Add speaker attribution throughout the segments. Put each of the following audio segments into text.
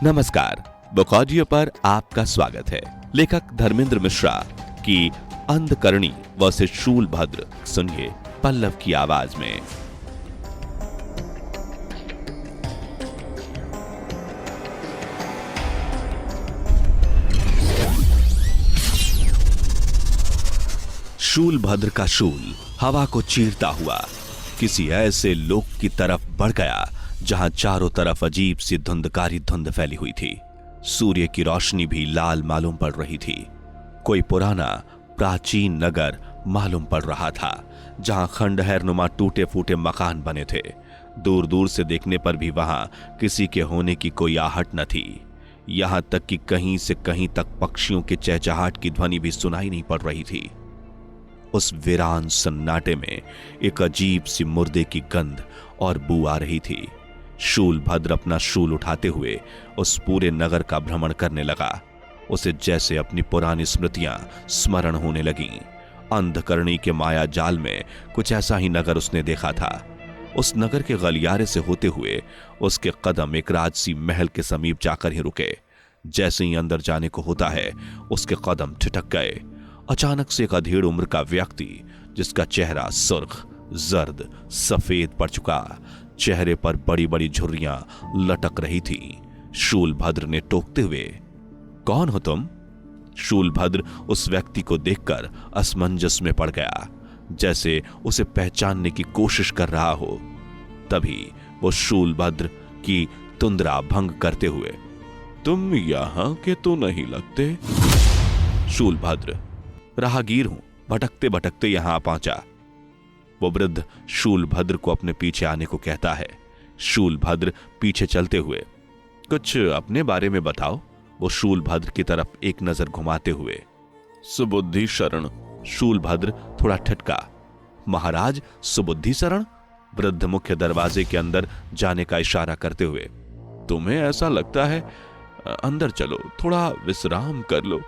Speaker 1: नमस्कार, book audio पर आपका स्वागत है। लेखक धर्मेंद्र मिश्रा की अंधकरणी वर्सेस शूलभद्र, सुनिए पल्लव की आवाज में। शूलभद्र का शूल हवा को चीरता हुआ किसी ऐसे लोक की तरफ बढ़ गया जहां चारों तरफ अजीब सी धुंधकारी धुंध फैली हुई थी। सूर्य की रोशनी भी लाल मालूम पड़ रही थी। कोई पुराना प्राचीन नगर मालूम पड़ रहा था जहां खंडहरनुमा टूटे फूटे मकान बने थे। दूर दूर से देखने पर भी वहां किसी के होने की कोई आहट न थी। यहां तक कि कहीं से कहीं तक पक्षियों के चहचहाट की ध्वनि भी सुनाई नहीं पड़ रही थी। उस वीरान सन्नाटे में एक अजीब सी मुर्दे की गंध और बू आ रही थी। शूलभद्र अपना शूल उठाते हुए उस पूरे नगर का भ्रमण करने लगा। उसे जैसे अपनी पुरानी स्मृतियां स्मरण होने लगीं। अंधकरणी के माया जाल में कुछ ऐसा ही नगर उसने देखा था। उस नगर के गलियारे से होते हुए उसके कदम एक राजसी महल के समीप जाकर ही रुके। जैसे ही अंदर जाने को होता है उसके कदम ठिठक गए। अचानक से एक अधेड़ उम्र का व्यक्ति, जिसका चेहरा सुर्ख, जर्द, सफेद पड़ चुका, चेहरे पर बड़ी बड़ी झुर्रियां लटक रही थी, शूलभद्र ने टोकते हुए, कौन हो तुम? शूलभद्र उस व्यक्ति को देखकर असमंजस में पड़ गया, जैसे उसे पहचानने की कोशिश कर रहा हो। तभी वो शूलभद्र की तुंद्रा भंग करते हुए, तुम यहां के तो नहीं लगते। शूलभद्र, राहगीर हूं, भटकते भटकते यहां पहुंचा। वो वृद्ध शूलभद्र को अपने पीछे आने को कहता है। शूलभद्र पीछे चलते हुए, कुछ अपने बारे में बताओ। वो शूलभद्र की तरफ एक नजर घुमाते हुए, सुबुद्धि शरण। शूलभद्र थोड़ा ठटका। महाराज सुबुद्धि शरण? वृद्ध मुख्य दरवाजे के अंदर जाने का इशारा करते हुए, तुम्हें ऐसा लगता है? अंदर चलो, थोड़ा विश्राम कर लो।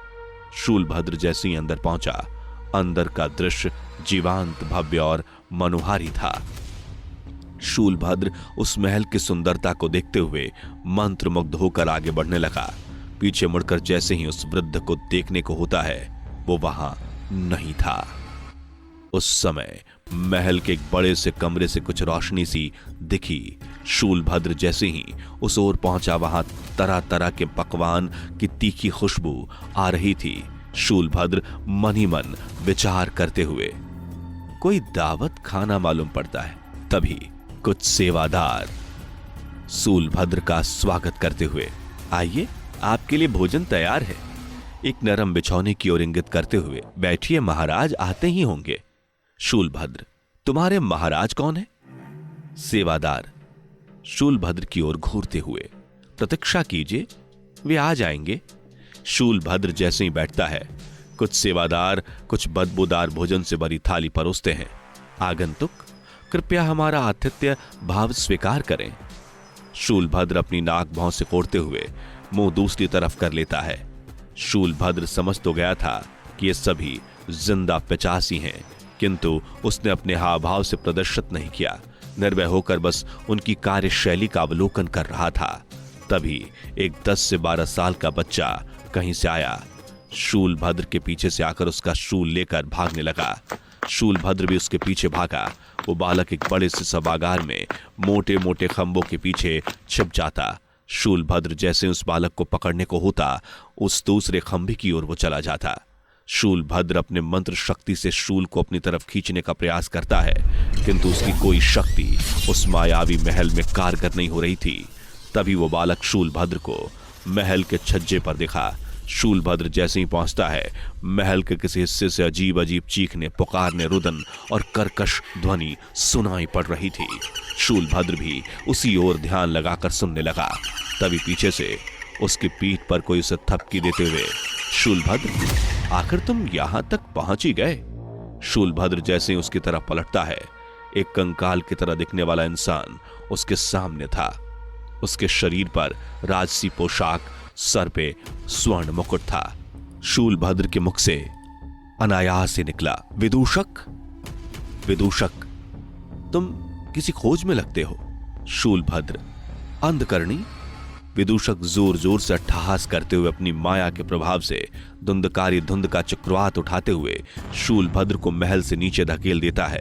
Speaker 1: शूलभद्र जैसे ही अंदर पहुंचा, अंदर का दृश्य जीवांत, भव्य और मनोहारी था। शूलभद्र उस महल की सुंदरता को देखते हुए मंत्रमुग्ध होकर आगे बढ़ने लगा। पीछे मुड़कर जैसे ही उस वृद्ध को देखने को होता है, वो वहां नहीं था। उस समय महल के एक बड़े से कमरे से कुछ रोशनी सी दिखी। शूलभद्र जैसे ही उस ओर पहुंचा, वहां तरह तरह के पकवान की तीखी खुशबू आ रही थी। शूलभद्र मन ही मन विचार करते हुए, कोई दावत खाना मालूम पड़ता है। तभी कुछ सेवादार शूलभद्र का स्वागत करते हुए, आइए, आपके लिए भोजन तैयार है। एक नरम बिछौने की ओर इंगित करते हुए, बैठिए, महाराज आते ही होंगे। शूलभद्र, तुम्हारे महाराज कौन है? सेवादार शूलभद्र की ओर घूरते हुए, प्रतीक्षा कीजिए, वे आ जाएंगे। शूलभद्र जैसे ही बैठता है, कुछ सेवादार कुछ बदबूदार भोजन से भरी थाली परोसते हैं। आगंतुक, कृपया हमारा आतिथ्य भाव स्वीकार करें। शूलभद्र अपनी नाक भौं से कोड़ते हुए मुंह दूसरी तरफ कर लेता है। शूलभद्र समझ तो गया था कि ये सभी जिंदा पिचासी हैं, किंतु उसने अपने हाव भाव से प्रदर्शित नहीं किया। निर्भय होकर बस उनकी कार्यशैली का अवलोकन कर रहा था। तभी एक 10 से 12 साल का बच्चा कहीं से आया। शूलभद्र के पीछे से आकर उसका शूल लेकर भागने लगा। शूलभद्र भी उसके पीछे भागा। वो बालक एक बड़े से सभागार में मोटे मोटे खंभों के पीछे छिप जाता। शूलभद्र जैसे उस बालक को पकड़ने को होता, उस दूसरे खंभे की ओर वो चला जाता। शूलभद्र अपने मंत्र शक्ति से शूल को अपनी तरफ खींचने का प्रयास करता है, किंतु उसकी कोई शक्ति उस मायावी महल में कारगर नहीं हो रही थी। तभी वो बालक शूलभद्र को महल के छज्जे पर दिखा। शूलभद्र जैसे ही पहुंचता है, महल के किसी हिस्से से अजीब अजीब चीखने, पुकारने, रुदन और कर्कश ध्वनि सुनाई पड़ रही थी। शूलभद्र भी उसी ओर ध्यान लगाकर सुनने लगा। तभी पीछे से उसकी पीठ पर कोई उसे थपकी देते हुए, शूलभद्र, आखिर तुम यहां तक पहुंच ही गए। शूलभद्र जैसे ही उसकी तरफ पलटता है, एक कंकाल की तरह दिखने वाला इंसान उसके सामने था। उसके शरीर पर राजसी पोशाक, सर पे स्वर्ण मुकुट था। शूलभद्र के मुख से अनायास से निकला, विदूषक। विदूषक, तुम किसी खोज में लगते हो। शूलभद्र, अंधकरणी, विदूषक जोर जोर से अट्टहास करते हुए अपनी माया के प्रभाव से धुंधकारी धुंध का चक्रवात उठाते हुए शूलभद्र को महल से नीचे धकेल देता है।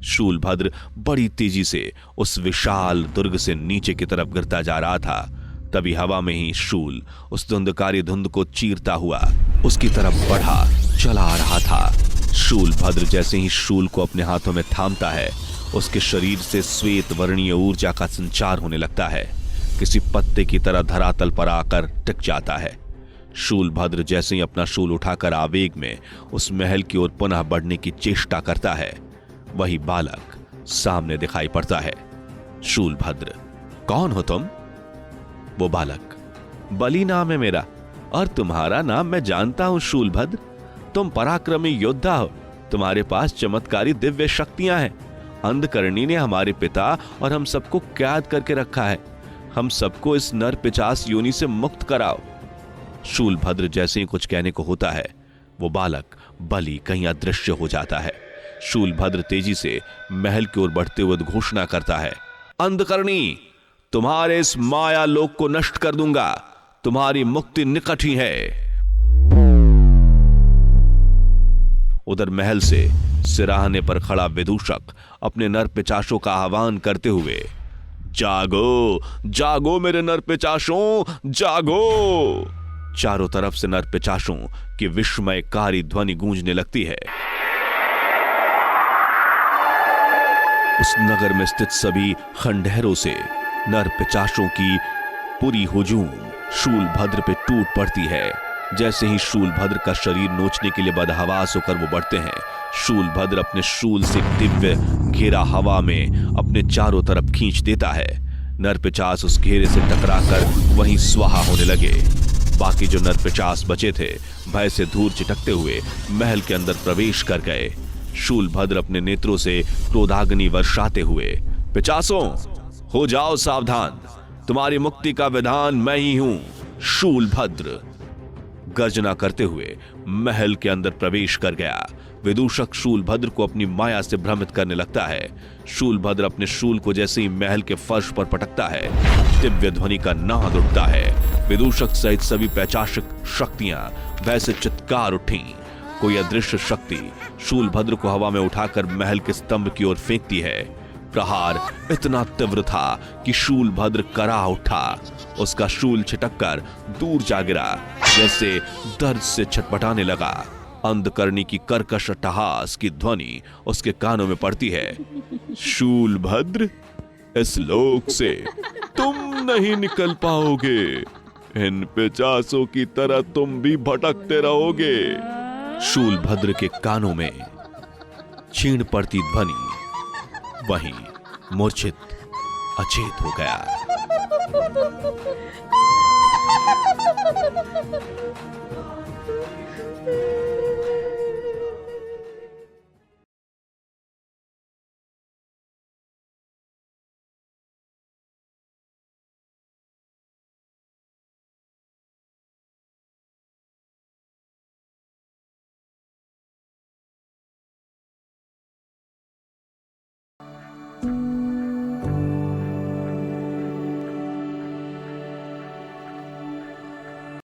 Speaker 1: शूलभद्र बड़ी तेजी से उस विशाल दुर्ग से नीचे की तरफ गिरता जा रहा था। तभी हवा में ही शूल उस धुंधकारी धुंध को चीरता हुआ उसकी तरफ बढ़ा चला आ रहा था। शूलभद्र जैसे ही शूल को अपने हाथों में थामता है, उसके शरीर से श्वेत वर्णीय ऊर्जा का संचार होने लगता है, किसी पत्ते की तरह धरातल पर आकर टिक जाता है। शूलभद्र जैसे ही अपना शूल उठाकर आवेग में उस महल की ओर पुनः बढ़ने की चेष्टा करता है, वही बालक सामने दिखाई पड़ता है। शूलभद्र, कौन हो तुम? वो बालक, बलि नाम है मेरा, और तुम्हारा नाम मैं जानता हूं शूलभद्र। तुम पराक्रमी योद्धा हो, तुम्हारे पास चमत्कारी दिव्य शक्तियां हैं। अंधकरणी ने हमारे पिता और हम सबको कैद करके रखा है। हम सबको इस नर पिचास योनि से मुक्त कराओ। शूलभद्र जैसे ही कुछ कहने को होता है, वो बालक बलि कहीं अदृश्य हो जाता है। शूलभद्र तेजी से महल की ओर बढ़ते हुए घोषणा करता है, अंधकरणी, तुम्हारे इस माया लोक को नष्ट कर दूंगा। तुम्हारी मुक्ति निकट ही है। उधर महल से सिराहने पर खड़ा विदूषक अपने नर पिचाशों का आह्वान करते हुए, जागो जागो मेरे नर पिचाशों, जागो। चारों तरफ से नर पिचाशों की विस्मयकारी ध्वनि गूंजने लगती है। उस नगर में स्थित सभी खंडहरों से नर पिचाशों की पूरी हुजूम शूलभद्र पे टूट पड़ती है। जैसे ही शूलभद्र का शरीर नोचने के लिए बदहवास होकर वो बढ़ते हैं, शूलभद्र अपने शूल से दिव्य घेरा हवा में अपने चारों तरफ खींच देता है। नरपिचास उस घेरे से टकराकर वहीं स्वाहा होने लगे। बाकी जो नरपिचास बचे थे भय से धूल चिटकते हुए महल के अंदर प्रवेश कर गए। शूलभद्र अपने नेत्रों से क्रोधाग्नि वर्षाते हुए, पिचासों हो जाओ सावधान, तुम्हारी मुक्ति का विधान मैं ही हूं, शूलभद्र, गर्जना करते हुए महल के अंदर प्रवेश कर गया। विदूषक शूलभद्र को अपनी माया से भ्रमित करने लगता है। शूलभद्र अपने शूल को जैसे ही महल के फर्श पर पटकता है, दिव्य ध्वनि का नाद उठता है। विदूषक सहित सभी पैशाचिक शक्तियां वैसे चित्कार उठी। कोई अदृश्य शक्ति शूलभद्र को हवा में उठाकर महल के स्तंभ की ओर फेंकती है। प्रहार इतना तीव्र था कि शूलभद्र करा उठा। उसका शूल छिटककर दूर जा गिरा, जैसे दर्द से छटपटाने लगा। अंधकरणी की कर्कश अट्टहास की ध्वनि उसके कानों में पड़ती है, शूलभद्र, इस लोक से तुम नहीं निकल पाओगे। इन पिचासों की तरह तुम भी भटकते रहोगे। शूलभद्र के कानों में छीण पड़ती ध्वनि वहीं मूर्छित अचेत हो गया।